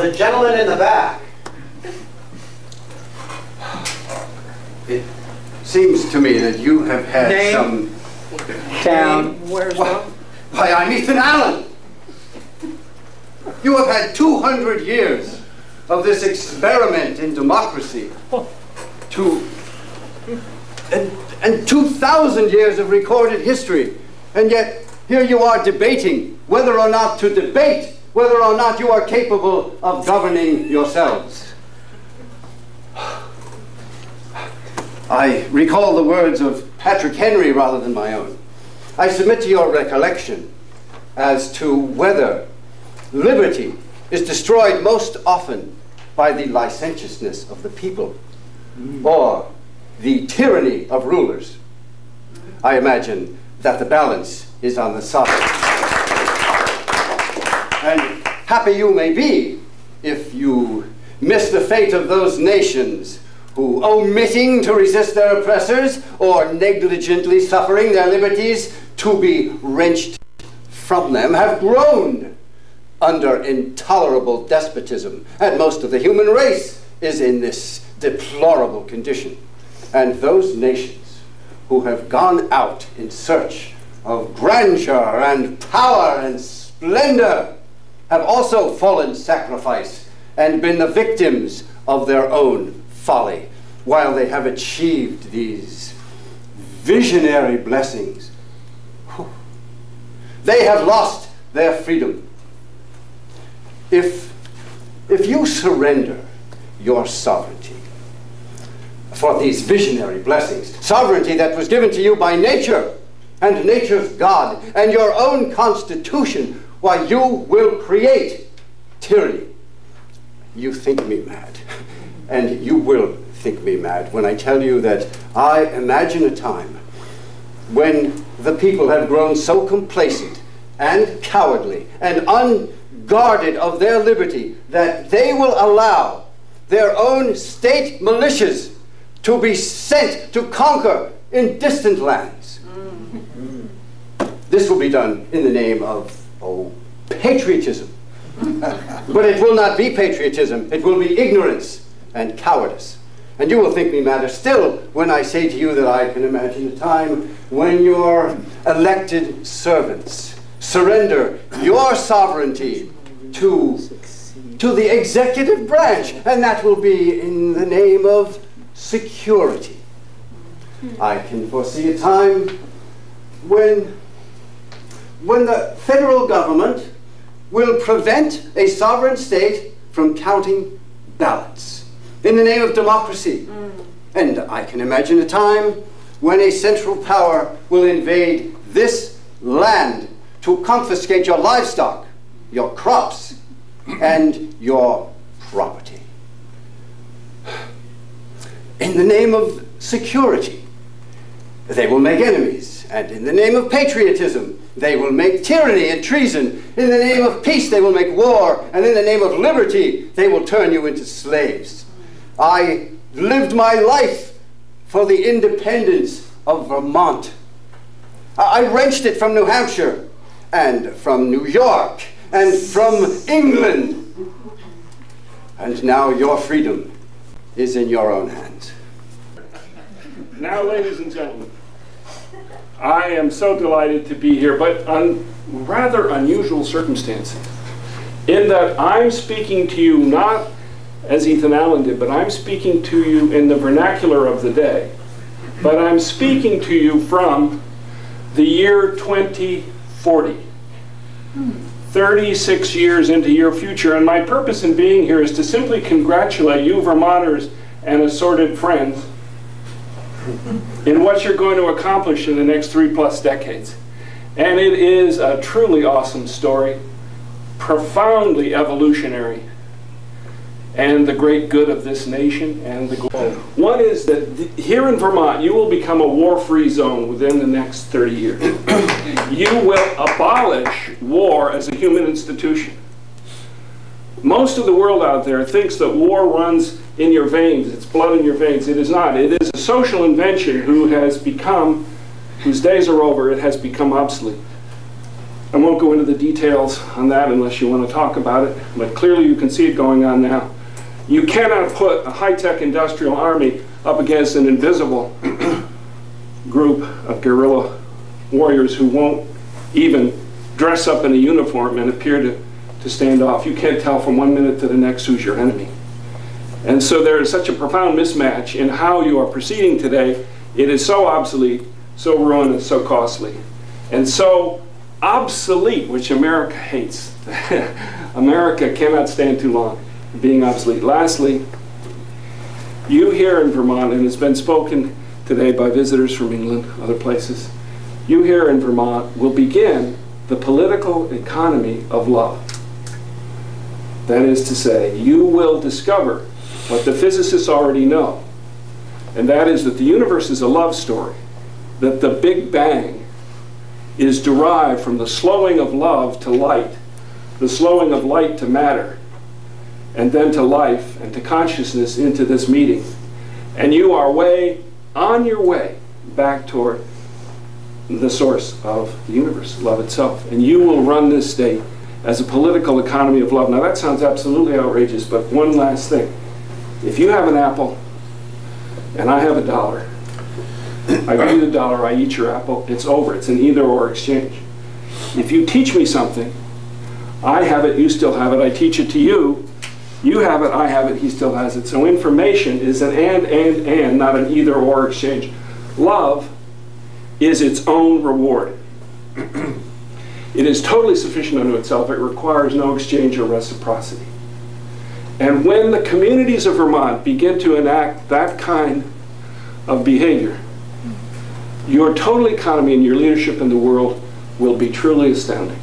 The gentleman in the back. It seems to me that you have had Name? some... Town. Where's Why, I'm Ethan Allen. You have had 200 years of this experiment in democracy. And 2,000 years of recorded history. And yet, here you are debating whether or not to debate, whether or not you are capable of governing yourselves. I recall the words of Patrick Henry rather than my own. I submit to your recollection as to whether liberty is destroyed most often by the licentiousness of the people or the tyranny of rulers. I imagine that the balance is on the side. And happy you may be if you miss the fate of those nations who, omitting to resist their oppressors or negligently suffering their liberties to be wrenched from them, have groaned under intolerable despotism. And most of the human race is in this deplorable condition. And those nations who have gone out in search of grandeur and power and splendor have also fallen sacrifice and been the victims of their own folly, while they have achieved these visionary blessings. They have lost their freedom. If you surrender your sovereignty for these visionary blessings, sovereignty that was given to you by nature and nature's God and your own constitution, why, you will create tyranny. You think me mad, and you will think me mad when I tell you that I imagine a time when the people have grown so complacent and cowardly and unguarded of their liberty that they will allow their own state militias to be sent to conquer in distant lands. This will be done in the name of, patriotism. But it will not be patriotism. It will be ignorance and cowardice. And you will think me madder still when I say to you that I can imagine a time when your elected servants surrender your sovereignty to the executive branch, and that will be in the name of security. I can foresee a time when the federal government will prevent a sovereign state from counting ballots in the name of democracy. And I can imagine a time when a central power will invade this land to confiscate your livestock, your crops, and your property. In the name of security, they will make enemies, and in the name of patriotism, they will make tyranny and treason. In the name of peace, they will make war, and in the name of liberty, they will turn you into slaves. I lived my life for the independence of Vermont. I wrenched it from New Hampshire, and from New York, and from England. And now your freedom is in your own hands. Now, ladies and gentlemen, I am so delighted to be here, but on rather unusual circumstances, in that I'm speaking to you not as Ethan Allen did, but I'm speaking to you in the vernacular of the day. But I'm speaking to you from the year 2040, 36 years into your future, and my purpose in being here is to simply congratulate you Vermonters and assorted friends in what you're going to accomplish in the next 3+ decades. And it is a truly awesome story, profoundly evolutionary, and the great good of this nation and the globe. One is that here in Vermont, you will become a war-free zone within the next 30 years. You will abolish war as a human institution. Most of the world out there thinks that war runs in your veins, it's blood in your veins. It is not. It is a social invention whose days are over, it has become obsolete. I won't go into the details on that unless you want to talk about it, but clearly you can see it going on now. You cannot put a high-tech industrial army up against an invisible group of guerrilla warriors who won't even dress up in a uniform and appear to stand off. You can't tell from one minute to the next who's your enemy. And so there is such a profound mismatch in how you are proceeding today. It is so obsolete, so ruinous, so costly, and so obsolete, which America hates. America cannot stand too long being obsolete. Lastly, you here in Vermont, and it's been spoken today by visitors from England, other places, you here in Vermont will begin the political economy of love. That is to say, you will discover what the physicists already know, and that is that the universe is a love story, that the Big Bang is derived from the slowing of love to light, the slowing of light to matter, and then to life and to consciousness into this meeting. And you are on your way back toward the source of the universe, love itself. And you will run this state as a political economy of love. Now that sounds absolutely outrageous, but one last thing. If you have an apple and I have a dollar, I give you the dollar, I eat your apple, it's over. It's an either-or exchange. If you teach me something, I have it, you still have it, I teach it to you, you have it, I have it, he still has it. So information is an and, not an either-or exchange. Love is its own reward. It is totally sufficient unto itself. It requires no exchange or reciprocity. And when the communities of Vermont begin to enact that kind of behavior, your total economy and your leadership in the world will be truly astounding.